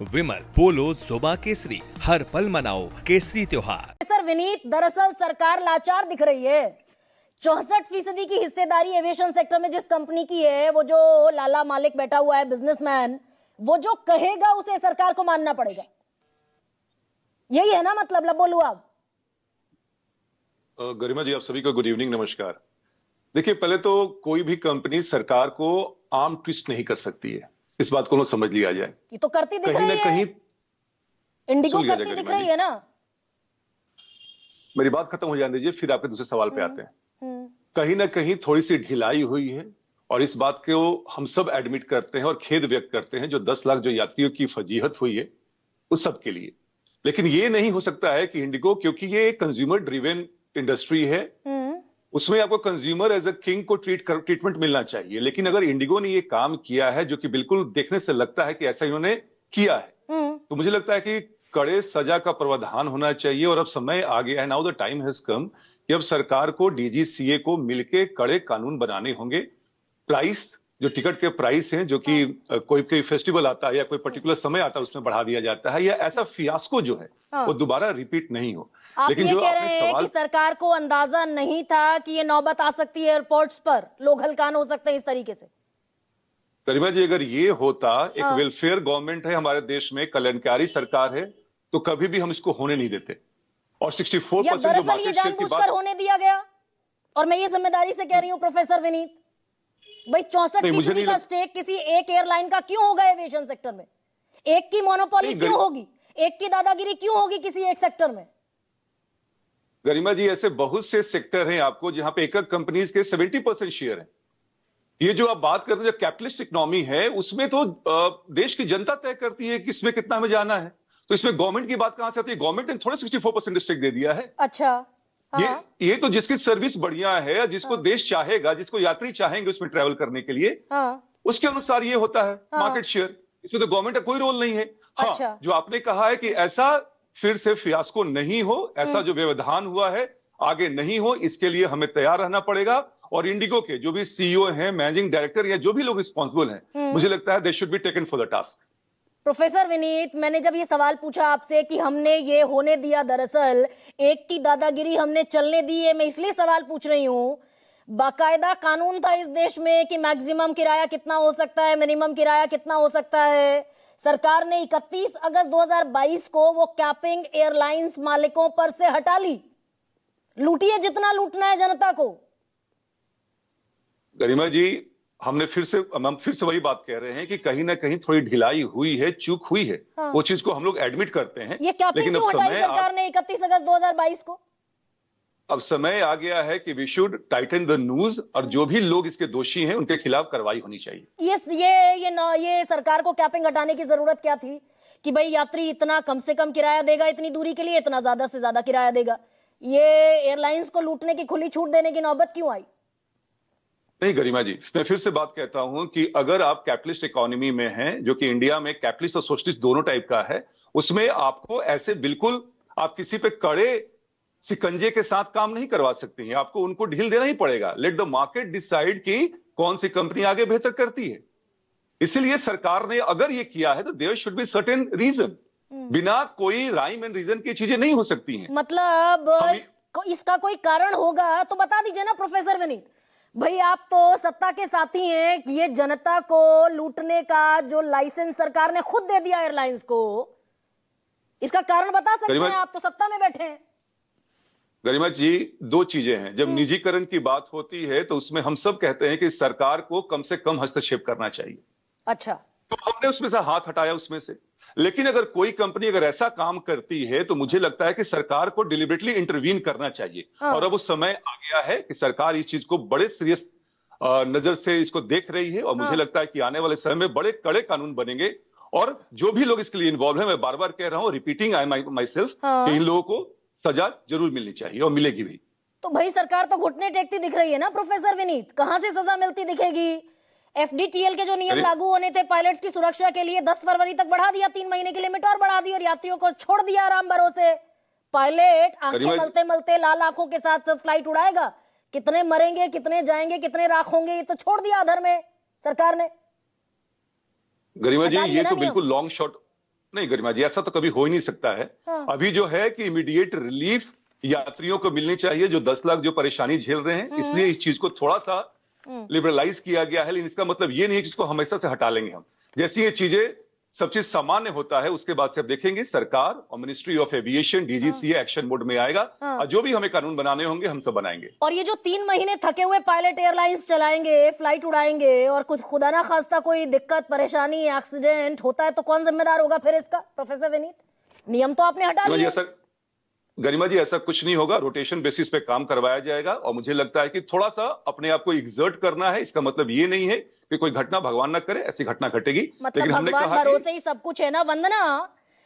विमल, पोलो, जोबा केसरी, हर पल मनाओ केसरी त्योहार। सर विनीत, दरअसल सरकार लाचार दिख रही है। 64% की हिस्सेदारी एविएशन सेक्टर में जिस कंपनी की है, वो जो लाला मालिक बैठा हुआ है, बिजनेसमैन, वो जो कहेगा उसे सरकार को मानना पड़ेगा। यही है ना मतलब? लब बोलू आप। गरिमा जी, आप सभी को गुड इवनिंग, नमस्कार। देखिए, पहले तो कोई भी कंपनी सरकार को आर्म ट्विस्ट नहीं कर सकती है, इस बात को लोग समझ लिया जाए। ये तो करती दिख कहीं रही ना है, कहीं इंडिगो सुन लिया करती जाए दिख गरिमा रही जी, है ना। मेरी बात खत्म हो जाने दीजिए, फिर आपके दूसरे सवाल पे आते हैं। हम्म। कहीं ना कहीं थोड़ी सी ढिलाई हुई है और इस बात को हम सब एडमिट करते हैं और खेद व्यक्त करते हैं, जो 10 लाख जो यात्रियों की फजीहत हुई है उस सब के लिए। लेकिन ये नहीं हो सकता है कि इंडिगो, क्योंकि ये एक कंज्यूमर ड्रिवन इंडस्ट्री है, उसमें आपको कंज्यूमर एज अ किंग को ट्रीटमेंट मिलना चाहिए। लेकिन अगर इंडिगो ने ये काम किया है, जो कि बिल्कुल देखने से लगता है कि ऐसा इन्होंने किया है, तो मुझे लगता है कि कड़े सजा का प्रावधान होना चाहिए। और अब समय आ गया है, now the time has come, कि अब सरकार को, डीजीसीए को मिलके कड़े कानून बनाने होंगे। प्राइस, जो टिकट के प्राइस हैं, जो कि कोई फेस्टिवल आता है या कोई पर्टिकुलर समय आता है, उसमें बढ़ा दिया जाता है, या ऐसा फियास्को जो है वो दोबारा रिपीट नहीं हो। आप लेकिन ये जो कह आपने रहे हैं कि सरकार को अंदाजा नहीं था कि ये नौबत आ सकती है, एयरपोर्ट्स पर लोग हलकान हो सकते हैं इस तरीके से। गरिमा जी, अगर ये होता, एक वेलफेयर गवर्नमेंट है हमारे देश में, कल्याणकारी सरकार है, तो कभी भी हम इसको होने नहीं देते। और 64% जो दरअसल ये मार्केट शेयर की जानबूझकर बात, होने दिया गया। और मैं ये जिम्मेदारी से कह रही हूं प्रोफेसर विनीत, भाई 64% का स्टेक किसी एक एयरलाइन का क्यों होगा एविएशन सेक्टर में? एक की मोनोपोली क्यों होगी? एक की दादागिरी क्यों होगी किसी एक सेक्टर में? गरिमा जी, ऐसे बहुत से सेक्टर हैं आपको जहां पे एकक कंपनीज के 70% शेयर है। ये जो आप बात कर रहे हैं, जो कैपिटलिस्ट इकोनॉमी है, उसमें तो देश की जनता तय करती है कि इसमें कितना हमें जाना है। तो इसमें गवर्नमेंट की बात कहां से आती है? गवर्नमेंट ने थोड़ा 64% स्टेक दे दिया है। अच्छा। ये तो जिसकी सर्विस बढ़िया है, जिसको देश चाहेगा, जिसको यात्री चाहेंगे उसमें ट्रेवल करने के लिए, उसके अनुसार ये होता है मार्केट शेयर। इसमें तो गवर्नमेंट का कोई रोल नहीं है। हाँ, जो आपने कहा है कि ऐसा फिर से फियास्को नहीं हो, ऐसा जो व्यवधान हुआ है आगे नहीं हो, इसके लिए हमें तैयार रहना पड़ेगा। और इंडिगो के जो भी सीईओ हैं, मैनेजिंग डायरेक्टर, या जो भी लोग रिस्पॉन्सिबल हैं, मुझे लगता है they should be taken for the task. Professor Vineet, मैंने जब ये सवाल पूछा आपसे कि हमने ये होने दिया, दरअसल एक की दादागिरी हमने चलने दी है, मैं इसलिए सवाल पूछ रही हूं। बाकायदा कानून था इस देश में कि मैक्सिमम किराया कितना हो सकता है, मिनिमम किराया कितना हो सकता है। सरकार ने 31 अगस्त 2022 को वो कैपिंग एयरलाइंस मालिकों पर से हटा ली। लूटिए जितना लूटना है जनता को। गरिमा जी, हम फिर से वही बात कह रहे हैं कि कहीं ना कहीं थोड़ी ढिलाई हुई है, चूक हुई है। वो चीज को हम लोग एडमिट करते हैं। ये कैपिंग क्यों हटाई सरकार ने 31 अगस्त 2022 को? अब समय आ गया है कि we should tighten the news, और जो भी लोग इसके दोषी हैं उनके खिलाफ कार्रवाई होनी चाहिए। ये सरकार को कैपिंग हटाने की जरूरत क्या थी कि भाई यात्री इतना कम से कम किराया देगा, इतनी दूरी के लिए इतना ज्यादा से ज्यादा किराया देगा? ये एयरलाइंस को लूटने की खुली छूट देने की नौबत क्यों आई? नहीं गरिमा जी, मैं फिर से बात कहता हूं कि अगर आप कैपिटलिस्ट इकोनॉमी में हैं, जो कि इंडिया में कैपिटलिस्ट और सोशलिस्ट दोनों टाइप का है, उसमें आपको ऐसे बिल्कुल आप किसी पे कड़े सिकंजे के साथ काम नहीं करवा सकते हैं। आपको उनको ढील देना ही पड़ेगा। लेट द मार्केट डिसाइड कि कौन सी कंपनी आगे बेहतर करती है। इसीलिए सरकार ने अगर ये किया है तो there should be certain reason. बिना कोई राइम एंड रीजन की चीजें नहीं हो सकती हैं। मतलब इसका कोई कारण होगा तो बता दीजिए ना प्रोफेसर विनीत। भाई आप तो सत्ता के साथी हैं कि ये जनता को लूटने का जो लाइसेंस सरकार ने खुद दे दिया एयरलाइंस को, इसका कारण बता सकते हैं? आप तो सत्ता में बैठे हैं। गरिमा जी, दो चीजें हैं। जब निजीकरण की बात होती है तो उसमें हम सब कहते हैं कि सरकार को कम से कम हस्तक्षेप करना चाहिए। अच्छा, तो हमने उसमें से हाथ हटाया उसमें से। लेकिन अगर कोई कंपनी अगर ऐसा काम करती है तो मुझे लगता है कि सरकार को डिलिबरेटली इंटरवीन करना चाहिए। और अब वो समय आ गया है कि सरकार इस चीज को बड़े सीरियस नजर से इसको देख रही है। और मुझे लगता है कि आने वाले समय में बड़े कड़े कानून बनेंगे। और जो भी लोग इसके लिए इन्वॉल्व है, मैं बार बार कह रहा हूं, रिपीटिंग आई माई सेल्फ, कि इन लोगों को सजा जरूर मिलनी चाहिए और मिलेगी भी। तो भाई सरकार तो घुटने टेकती दिख रही है ना प्रोफेसर विनीत, कहां से सजा मिलती दिखेगी? एफडीटीएल के जो नियम लागू होने थे पायलट्स की सुरक्षा के लिए 10 फरवरी तक बढ़ा दिया, 3 महीने की लिमिट और बढ़ा दी, और यात्रियों को छोड़ दिया आराम भरोसे। पायलट आंखें मलते मलते लाल आंखों के साथ फ्लाइट उड़ाएगा। कितने मरेंगे, कितने जाएंगे, कितने राख होंगे, ये तो छोड़ दिया अधर में सरकार ने। गरिमा जी, ये तो बिल्कुल लॉन्ग शॉट नहीं गरिमा जी, ऐसा तो कभी हो ही नहीं सकता है। हाँ। अभी जो है कि इमीडिएट रिलीफ यात्रियों को मिलनी चाहिए, जो 10 लाख जो परेशानी झेल रहे हैं, इसलिए इस चीज को थोड़ा सा लिबरलाइज किया गया है। लेकिन इसका मतलब ये नहीं है कि इसको हमेशा से हटा लेंगे हम। जैसी ये चीजें सब चीज सामान्य होता है, उसके बाद से आप देखेंगे सरकार और ministry of aviation, DGCA action mode में आएगा और जो भी हमें कानून बनाने होंगे हम सब बनाएंगे। और ये जो 3 महीने थके हुए पायलट एयरलाइंस चलाएंगे, फ्लाइट उड़ाएंगे और कुछ खुदा ना खास्ता कोई दिक्कत, परेशानी, एक्सीडेंट होता है तो कौन जिम्मेदार होगा फिर इसका? प्रोफेसर विनीत, नियम तो आपने हटा दिए। गरिमा जी, ऐसा कुछ नहीं होगा। रोटेशन बेसिस पे काम करवाया जाएगा और मुझे लगता है कि थोड़ा सा अपने आप को एक्सर्ट करना है। इसका मतलब ये नहीं है कि कोई घटना, भगवान ना करे, ऐसी घटना घटेगी। मतलब भगवान भरोसे ही सब कुछ है ना वंदना।